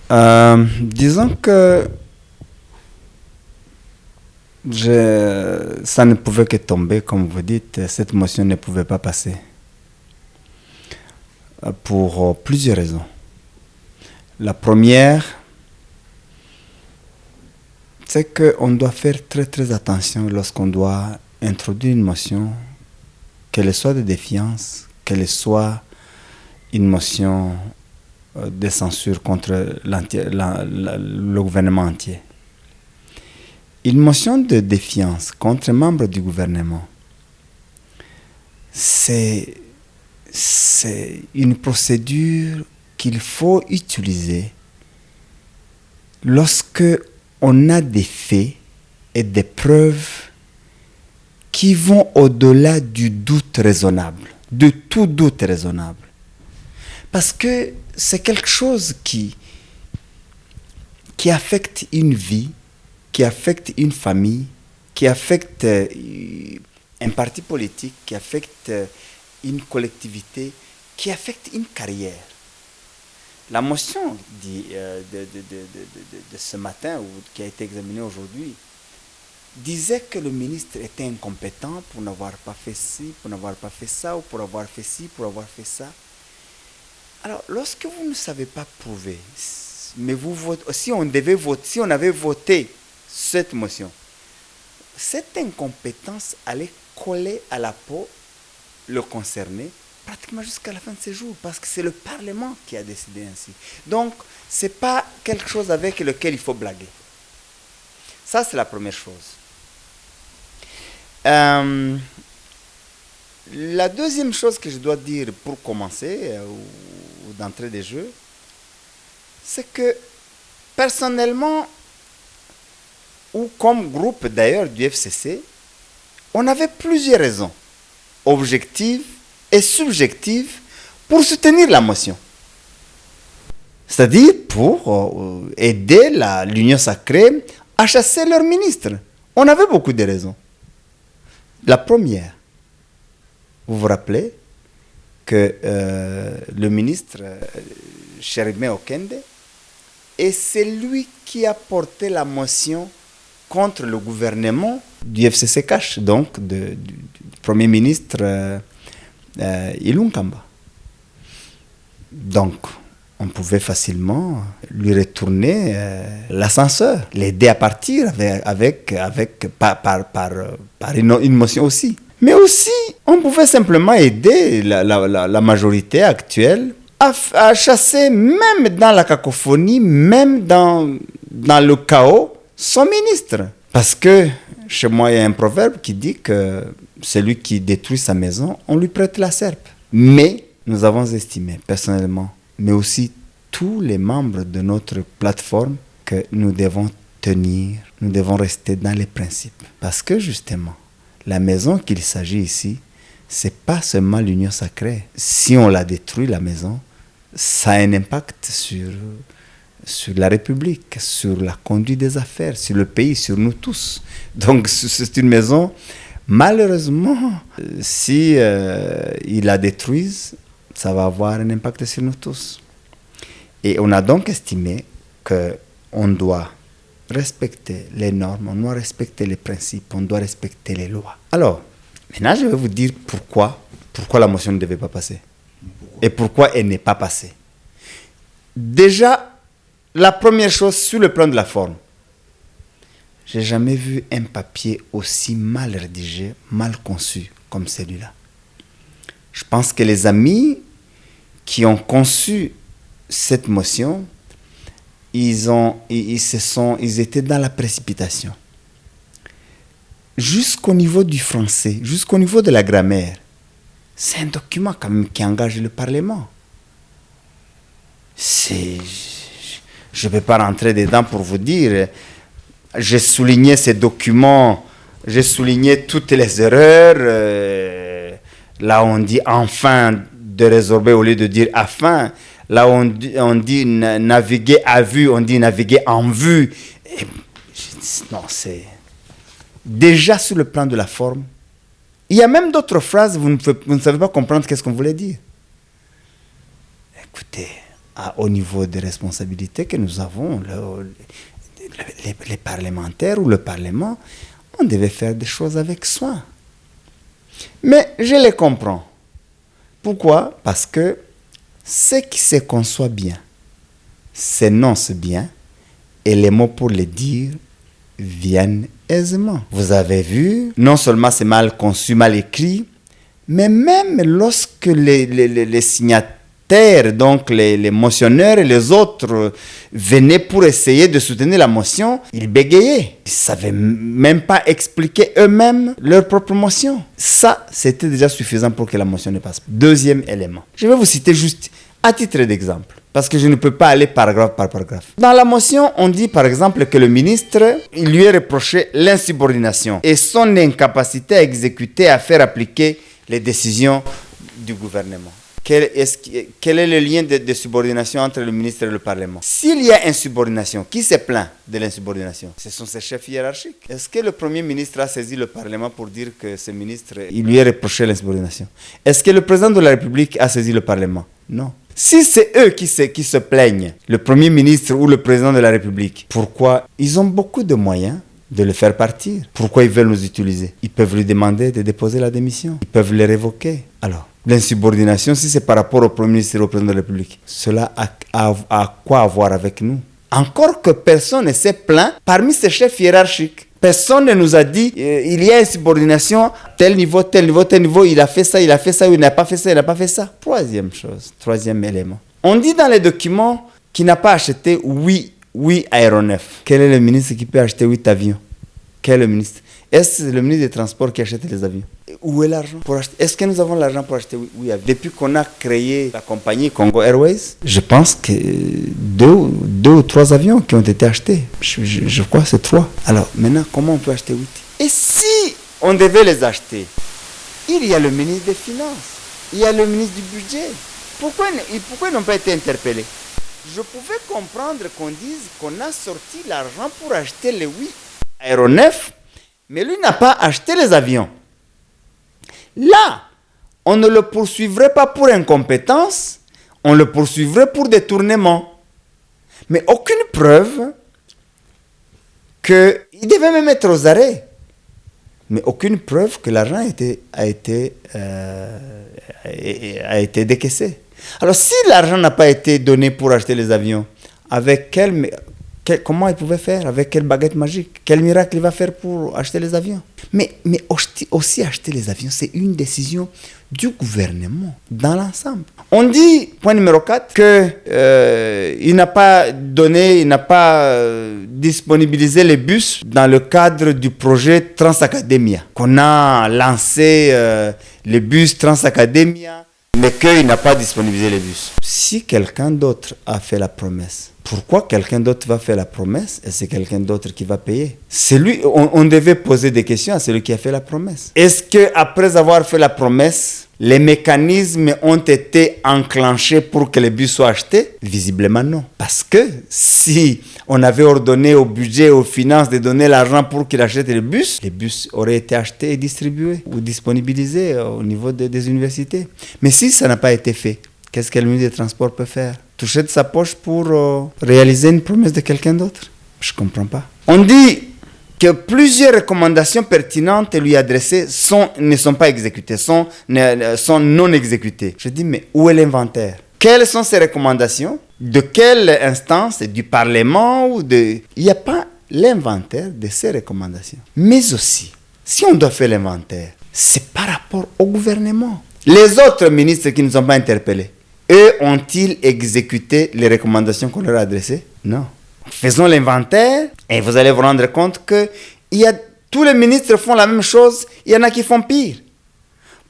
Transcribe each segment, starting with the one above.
Disons que ça ne pouvait que tomber, comme vous dites, cette motion ne pouvait pas passer pour plusieurs raisons. La première, c'est qu'on doit faire très très attention lorsqu'on doit introduire une motion, qu'elle soit de défiance, qu'elle soit une motion de censure contre le gouvernement entier. Une motion de défiance contre un membre du gouvernement, c'est une procédure qu'il faut utiliser lorsque on a des faits et des preuves qui vont au-delà du doute raisonnable, de tout doute raisonnable. Parce que c'est quelque chose qui affecte une vie, qui affecte une famille, qui affecte un parti politique, qui affecte une collectivité, qui affecte une carrière. La motion de ce matin, ou qui a été examinée aujourd'hui, disait que le ministre était incompétent pour n'avoir pas fait ci, pour n'avoir pas fait ça, ou pour avoir fait ci, pour avoir fait ça. Alors, lorsque vous ne savez pas prouver, mais si on avait voté cette motion, cette incompétence allait coller à la peau le concerné pratiquement jusqu'à la fin de ses jours, parce que c'est le Parlement qui a décidé ainsi. Donc, ce n'est pas quelque chose avec lequel il faut blaguer. Ça, c'est la première chose. La deuxième chose que je dois dire pour commencer, ou d'entrée des jeux, c'est que personnellement, ou comme groupe d'ailleurs du FCC, on avait plusieurs raisons, objectives et subjectives, pour soutenir la motion. C'est-à-dire pour aider l'Union sacrée à chasser leur ministre. On avait beaucoup de raisons. La première, vous vous rappelez que le ministre Cherimé Okende est celui qui a porté la motion contre le gouvernement du FCC Cash, donc du Premier ministre Ilunkamba. Donc, on pouvait facilement lui retourner l'ascenseur, l'aider à partir par une motion aussi. Mais aussi, on pouvait simplement aider la majorité actuelle à chasser, même dans la cacophonie, même dans le chaos, son ministre. Parce que chez moi, il y a un proverbe qui dit que celui qui détruit sa maison, on lui prête la serpe. Mais nous avons estimé, personnellement, mais aussi tous les membres de notre plateforme, que nous devons tenir, nous devons rester dans les principes. Parce que justement, la maison qu'il s'agit ici, c'est pas seulement l'union sacrée. Si on la détruit, la maison, ça a un impact sur la République, sur la conduite des affaires, sur le pays, sur nous tous. Donc c'est une maison, malheureusement, si ils la détruisent, ça va avoir un impact sur nous tous. Et on a donc estimé qu'on doit respecter les normes, on doit respecter les principes, on doit respecter les lois. Alors, maintenant je vais vous dire pourquoi la motion ne devait pas passer. Et pourquoi elle n'est pas passée. Déjà, la première chose, sur le plan de la forme, j'ai jamais vu un papier aussi mal rédigé, mal conçu comme celui-là. Je pense que les amis qui ont conçu cette motion, ils étaient dans la précipitation. Jusqu'au niveau du français, jusqu'au niveau de la grammaire, c'est un document quand même qui engage le Parlement. Je ne vais pas rentrer dedans pour vous dire. J'ai souligné ces documents, j'ai souligné toutes les erreurs. Là, on dit enfin de résorber au lieu de dire afin. Là, on dit naviguer à vue, on dit naviguer en vue. Non, c'est déjà sur le plan de la forme. Il y a même d'autres phrases, vous ne savez pas comprendre qu'est-ce qu'on voulait dire. Écoutez, au niveau des responsabilités que nous avons, les parlementaires ou le Parlement, on devait faire des choses avec soin. Mais je les comprends. Pourquoi? Parce que ce qui se conçoit bien s'énonce bien et les mots pour le dire viennent aisément. Vous avez vu, non seulement c'est mal conçu, mal écrit, mais même lorsque les signataires, donc les motionneurs et les autres venaient pour essayer de soutenir la motion, ils bégayaient. Ils ne savaient même pas expliquer eux-mêmes leur propre motion. Ça, c'était déjà suffisant pour que la motion ne passe pas. Deuxième élément. Je vais vous citer juste à titre d'exemple, parce que je ne peux pas aller paragraphe par paragraphe. Dans la motion, on dit par exemple que le ministre, il lui est reproché l'insubordination et son incapacité à exécuter, à faire appliquer les décisions du gouvernement. Quel est le lien de subordination entre le ministre et le Parlement? S'il y a insubordination, qui se plaint de l'insubordination? Ce sont ses chefs hiérarchiques. Est-ce que le Premier ministre a saisi le Parlement pour dire que ce ministre, il lui est reproché l'insubordination? Est-ce que le président de la République a saisi le Parlement? Non. Si c'est eux qui se plaignent, le Premier ministre ou le président de la République, pourquoi ils ont beaucoup de moyens de le faire partir? Pourquoi ils veulent nous utiliser? Ils peuvent lui demander de déposer la démission. Ils peuvent le révoquer. Alors, l'insubordination, si c'est par rapport au Premier ministre et au président de la République, cela a quoi à voir avec nous? Encore que personne ne s'est plaint parmi ces chefs hiérarchiques. Personne ne nous a dit il y a insubordination, tel niveau, il a fait ça, ou il n'a pas fait ça, il n'a pas fait ça. Troisième élément. On dit dans les documents qu'il n'a pas acheté 8 aéronefs. Quel est le ministre qui peut acheter 8 avions? Quel est le ministre? Est-ce le ministre des Transports qui achète les avions? Où est l'argent pour acheter? Est-ce que nous avons l'argent pour acheter 8 avions? Depuis qu'on a créé la compagnie Congo Airways, je pense que 2 ou 3 avions qui ont été achetés. Je crois que c'est 3. Alors maintenant, comment on peut acheter 8? Et si on devait les acheter, il y a le ministre des Finances, il y a le ministre du Budget. Pourquoi ils n'ont pas été interpellés? Je pouvais comprendre qu'on dise qu'on a sorti l'argent pour acheter les 8 aéronefs, mais lui n'a pas acheté les avions. Là, on ne le poursuivrait pas pour incompétence, on le poursuivrait pour détournement. Mais aucune preuve qu'il devait même être aux arrêts. Mais aucune preuve que l'argent a été décaissé. Alors, si l'argent n'a pas été donné pour acheter les avions, comment il pouvait faire? Avec quelle baguette magique? Quel miracle il va faire pour acheter les avions? Mais aussi acheter les avions, c'est une décision du gouvernement dans l'ensemble. On dit, point numéro 4, qu'il n'a pas disponibilisé les bus dans le cadre du projet Transacademia. Qu'on a lancé les bus Transacademia, mais qu'il n'a pas disponibilisé les bus. Si quelqu'un d'autre a fait la promesse, pourquoi quelqu'un d'autre va faire la promesse et c'est quelqu'un d'autre qui va payer? On devait poser des questions à celui qui a fait la promesse. Est-ce qu'après avoir fait la promesse, les mécanismes ont été enclenchés pour que les bus soient achetés? Visiblement non. Parce que si on avait ordonné au budget et aux finances de donner l'argent pour qu'ils achètent les bus auraient été achetés et distribués ou disponibilisés au niveau des universités. Mais si ça n'a pas été fait, qu'est-ce que le ministre des Transports peut faire? Toucher de sa poche pour réaliser une promesse de quelqu'un d'autre? Je ne comprends pas. On dit que plusieurs recommandations pertinentes lui adressées ne sont pas exécutées, sont non exécutées. Je dis, mais où est l'inventaire? Quelles sont ces recommandations? De quelle instance? Du Parlement Il n'y a pas l'inventaire de ces recommandations. Mais aussi, si on doit faire l'inventaire, c'est par rapport au gouvernement. Les autres ministres qui ne sont pas interpellés, eux ont-ils exécuté les recommandations qu'on leur a adressées? Non. Faisons l'inventaire et vous allez vous rendre compte que tous les ministres font la même chose, il y en a qui font pire.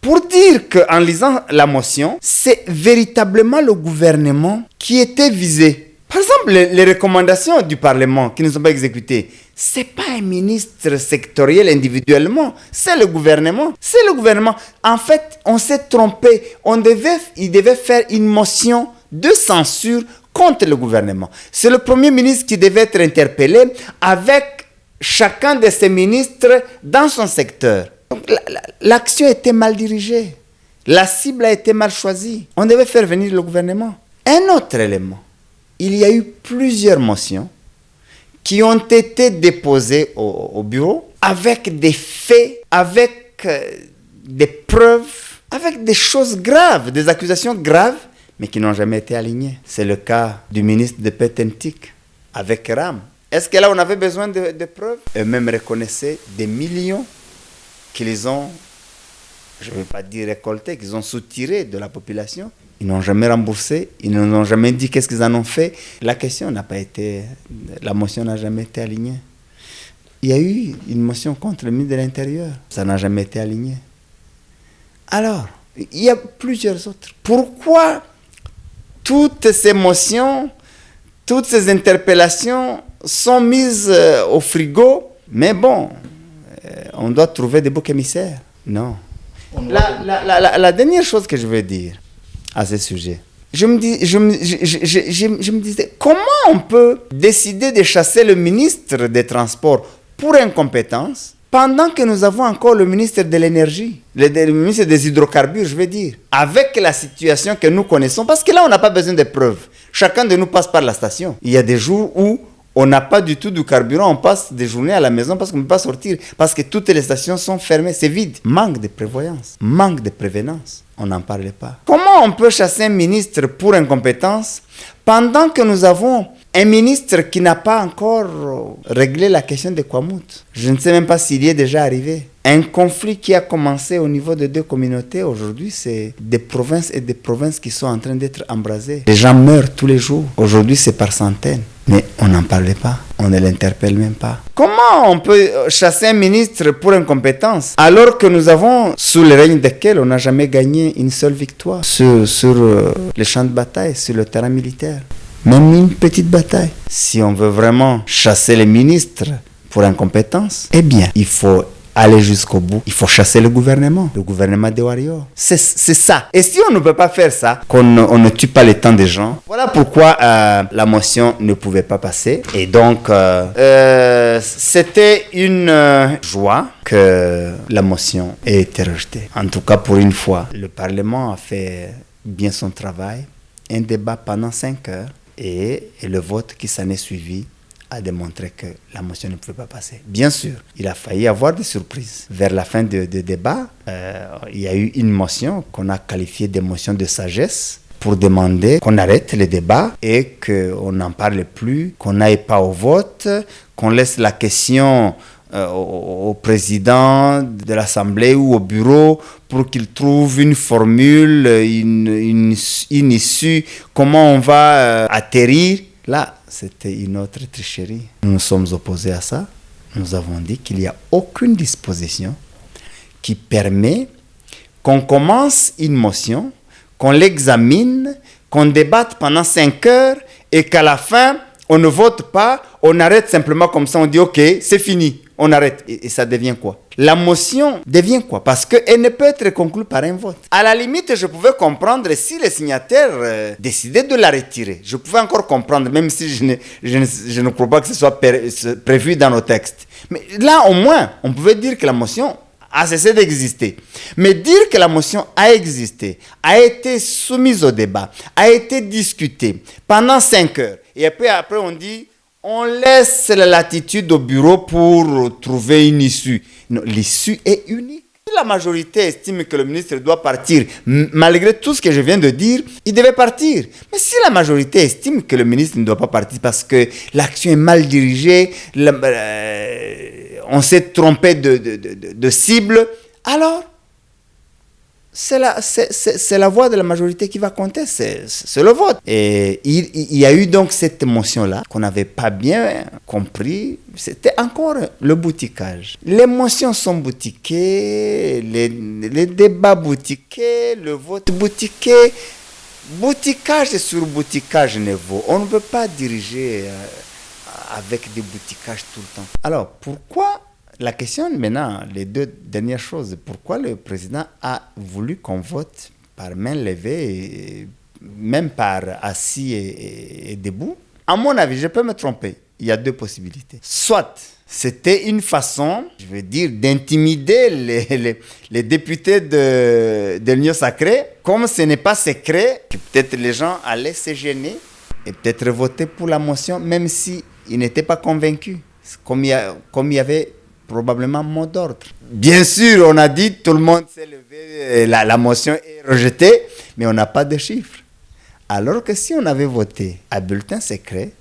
Pour dire qu'en lisant la motion, c'est véritablement le gouvernement qui était visé. Par exemple, les recommandations du Parlement qui ne sont pas exécutées, ce n'est pas un ministre sectoriel individuellement, c'est le gouvernement. C'est le gouvernement. En fait, on s'est trompé. Il devait faire une motion de censure contre le gouvernement. C'est le Premier ministre qui devait être interpellé avec chacun de ses ministres dans son secteur. Donc, l'action était mal dirigée. La cible a été mal choisie. On devait faire venir le gouvernement. Un autre élément, il y a eu plusieurs motions qui ont été déposées au bureau avec des faits, avec des preuves, avec des choses graves, des accusations graves, mais qui n'ont jamais été alignées. C'est le cas du ministre de Petentik avec RAM. Est-ce que là, on avait besoin de preuves? Eux-mêmes reconnaissaient des millions qu'ils ont, je ne vais pas dire récoltés, qu'ils ont soutirés de la population. Ils n'ont jamais remboursé, ils ne nous ont jamais dit qu'est-ce qu'ils en ont fait. La question n'a pas été, la motion n'a jamais été alignée. Il y a eu une motion contre le ministre de l'Intérieur, ça n'a jamais été aligné. Alors, il y a plusieurs autres. Pourquoi toutes ces motions, toutes ces interpellations sont mises au frigo? Mais bon, on doit trouver des boucs émissaires. Non. La dernière chose que je veux dire à ce sujet, je me disais, comment on peut décider de chasser le ministre des Transports pour incompétence pendant que nous avons encore le ministre de l'Énergie, le ministre des Hydrocarbures, je veux dire, avec la situation que nous connaissons, parce que là, on n'a pas besoin de preuves. Chacun de nous passe par la station. Il y a des jours où on n'a pas du tout de carburant, on passe des journées à la maison parce qu'on ne peut pas sortir, parce que toutes les stations sont fermées, c'est vide. Manque de prévoyance, manque de prévenance, on n'en parle pas. Comment on peut chasser un ministre pour incompétence pendant que nous avons un ministre qui n'a pas encore réglé la question de Kwamouth? Je ne sais même pas s'il y est déjà arrivé. Un conflit qui a commencé au niveau de deux communautés, aujourd'hui, c'est des provinces et des provinces qui sont en train d'être embrasées. Les gens meurent tous les jours. Aujourd'hui, c'est par centaines. Mais on n'en parlait pas. On ne l'interpelle même pas. Comment on peut chasser un ministre pour incompétence alors que nous avons, sous le règne desquels on n'a jamais gagné une seule victoire sur les champs de bataille, sur le terrain militaire? Même une petite bataille. Si on veut vraiment chasser les ministres pour incompétence, eh bien, il faut aller jusqu'au bout. Il faut chasser le gouvernement des warriors. C'est ça. Et si on ne peut pas faire ça, on ne tue pas le temps des gens, voilà pourquoi la motion ne pouvait pas passer. Et donc, c'était une joie que la motion ait été rejetée. En tout cas, pour une fois, le Parlement a fait bien son travail. Un débat pendant 5 heures. Et le vote qui s'en est suivi a démontré que la motion ne pouvait pas passer. Bien sûr, il a failli avoir des surprises. Vers la fin du débat, il y a eu une motion qu'on a qualifiée de motion de sagesse pour demander qu'on arrête le débat et qu'on n'en parle plus, qu'on n'aille pas au vote, qu'on laisse la question au président de l'Assemblée ou au bureau pour qu'il trouve une formule, une issue, comment on va atterrir. Là, c'était une autre tricherie. Nous nous sommes opposés à ça. Nous avons dit qu'il n'y a aucune disposition qui permet qu'on commence une motion, qu'on l'examine, qu'on débatte pendant 5 heures et qu'à la fin, on ne vote pas, on arrête simplement comme ça, on dit ok, c'est fini. On arrête. Et ça devient quoi? La motion devient quoi? Parce qu'elle ne peut être conclue par un vote. À la limite, je pouvais comprendre si les signataires décidaient de la retirer. Je pouvais encore comprendre, même si je ne crois pas que ce soit prévu dans nos textes. Mais là, au moins, on pouvait dire que la motion a cessé d'exister. Mais dire que la motion a existé, a été soumise au débat, a été discutée pendant 5 heures, et après on dit on laisse la latitude au bureau pour trouver une issue. Non, l'issue est unique. Si la majorité estime que le ministre doit partir, malgré tout ce que je viens de dire, il devait partir. Mais si la majorité estime que le ministre ne doit pas partir parce que l'action est mal dirigée, on s'est trompé de cible, alors c'est la voix de la majorité qui va compter, c'est le vote. Et il y a eu donc cette motion-là qu'on n'avait pas bien compris. C'était encore le boutiquage. Les motions sont boutiquées, les débats boutiqués, le vote boutiqué. Boutiquage sur boutiquage ne vaut. On ne peut pas diriger avec des boutiquages tout le temps. Alors, pourquoi? La question maintenant, les deux dernières choses, pourquoi le président a voulu qu'on vote par main levée, et même par assis et debout? À mon avis, je peux me tromper, il y a deux possibilités. Soit c'était une façon, je veux dire, d'intimider les députés de l'Union sacrée. Comme ce n'est pas secret, peut-être les gens allaient se gêner et peut-être voter pour la motion, même s'ils n'étaient pas convaincus. Comme il y avait probablement mot d'ordre. Bien sûr, on a dit, tout le monde s'est levé, la motion est rejetée, mais on n'a pas de chiffres. Alors que si on avait voté à bulletin secret,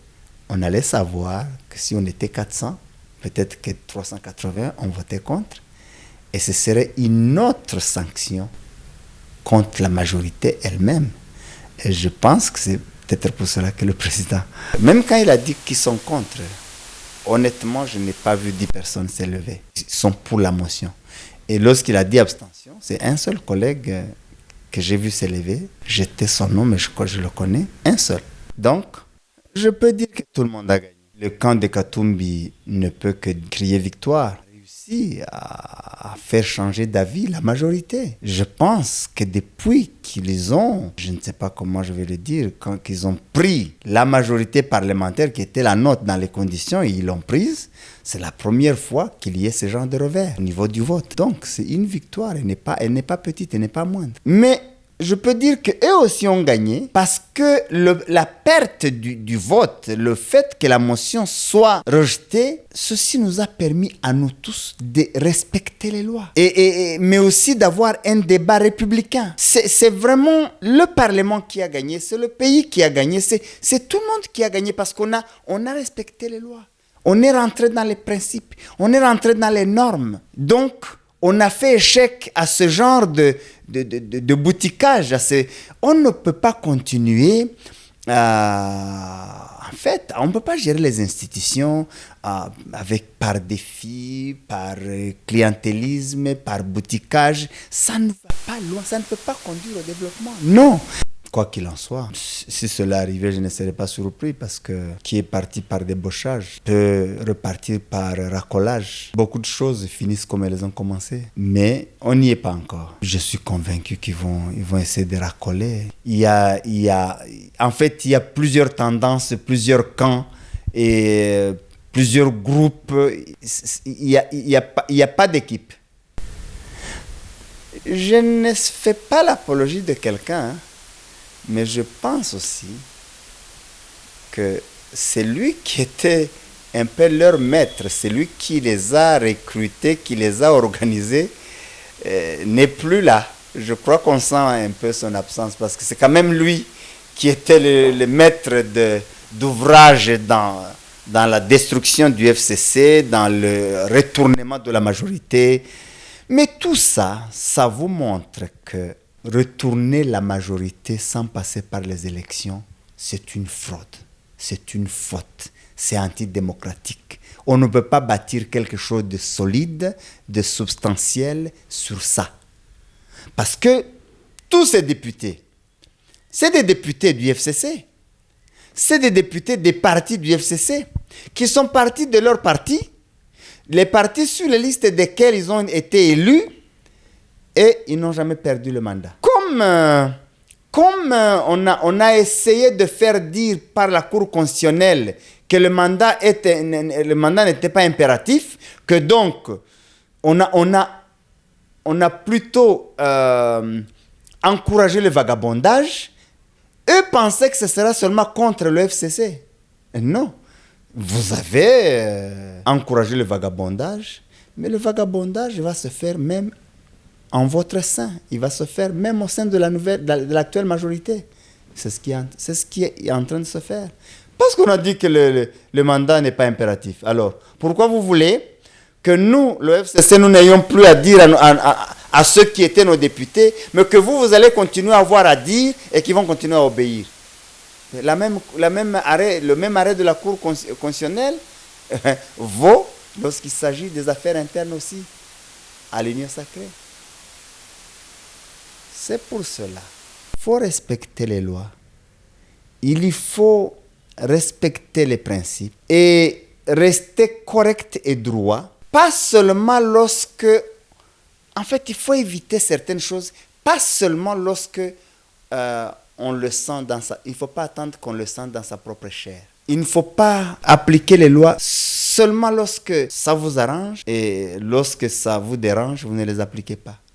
on allait savoir que si on était 400, peut-être que 380, on votait contre. Et ce serait une autre sanction contre la majorité elle-même. Et je pense que c'est peut-être pour cela que le président, même quand il a dit qu'ils sont contre, honnêtement, je n'ai pas vu 10 personnes s'élever. Ils sont pour la motion. Et lorsqu'il a dit abstention, c'est un seul collègue que j'ai vu s'élever. J'étais son nom, mais je crois que je le connais. Un seul. Donc, je peux dire que tout le monde a gagné. Le camp de Katumbi ne peut que crier victoire. Il a réussi à faire changer d'avis la majorité. Je pense que depuis qu'ils ont, je ne sais pas comment je vais le dire, quand ils ont pris la majorité parlementaire qui était la nôtre dans les conditions et ils l'ont prise, c'est la première fois qu'il y ait ce genre de revers au niveau du vote. Donc, c'est une victoire. Elle n'est pas petite, elle n'est pas moindre. Mais je peux dire qu'eux aussi ont gagné parce que la perte du vote, le fait que la motion soit rejetée, ceci nous a permis à nous tous de respecter les lois. Mais aussi d'avoir un débat républicain. C'est vraiment le Parlement qui a gagné, c'est le pays qui a gagné, c'est tout le monde qui a gagné parce qu'on a respecté les lois. On est rentré dans les principes, on est rentré dans les normes. Donc, on a fait échec à ce genre de bouticage. On ne peut pas continuer. En fait, on ne peut pas gérer les institutions par défi, par clientélisme, par bouticage. Ça ne va pas loin, ça ne peut pas conduire au développement. Non. Quoi qu'il en soit, si cela arrivait, je ne serais pas surpris parce que qui est parti par débauchage peut repartir par racolage. Beaucoup de choses finissent comme elles ont commencé, mais on n'y est pas encore. Je suis convaincu qu'ils vont essayer de racoler. En fait, il y a plusieurs tendances, plusieurs camps et plusieurs groupes. Il y a pas d'équipe. Je ne fais pas l'apologie de quelqu'un, hein. Mais je pense aussi que c'est lui qui était un peu leur maître, c'est lui qui les a recrutés, qui les a organisés, n'est plus là. Je crois qu'on sent un peu son absence parce que c'est quand même lui qui était le maître d'ouvrage dans la destruction du FCC, dans le retournement de la majorité. Mais tout ça, ça vous montre que retourner la majorité sans passer par les élections, c'est une fraude, c'est une faute, c'est antidémocratique. On ne peut pas bâtir quelque chose de solide, de substantiel sur ça. Parce que tous ces députés, c'est des députés du FCC, c'est des députés des partis du FCC qui sont partis de leur parti, les partis sur les listes desquels ils ont été élus, et ils n'ont jamais perdu le mandat. Comme on a essayé de faire dire par la Cour constitutionnelle que le mandat n'était pas impératif, que donc on a plutôt encouragé le vagabondage, eux pensaient que ce sera seulement contre le FCC. Non, vous avez encouragé le vagabondage, mais le vagabondage va se faire même en votre sein. Il va se faire même au sein de l'actuelle majorité. C'est ce qui est en train de se faire. Parce qu'on a dit que le mandat n'est pas impératif. Alors, pourquoi vous voulez que nous, le FCC, nous n'ayons plus à dire à ceux qui étaient nos députés, mais que vous allez continuer à avoir à dire et qui vont continuer à obéir? Le même arrêt de la Cour constitutionnelle vaut lorsqu'il s'agit des affaires internes aussi à l'Union sacrée. C'est pour cela qu'il faut respecter les lois. Il faut respecter les principes et rester correct et droit. Pas seulement lorsque... En fait, il faut éviter certaines choses. Pas seulement lorsque on le sent dans sa... Il ne faut pas attendre qu'on le sente dans sa propre chair. Il ne faut pas appliquer les lois seulement lorsque ça vous arrange et lorsque ça vous dérange, vous ne les appliquez pas.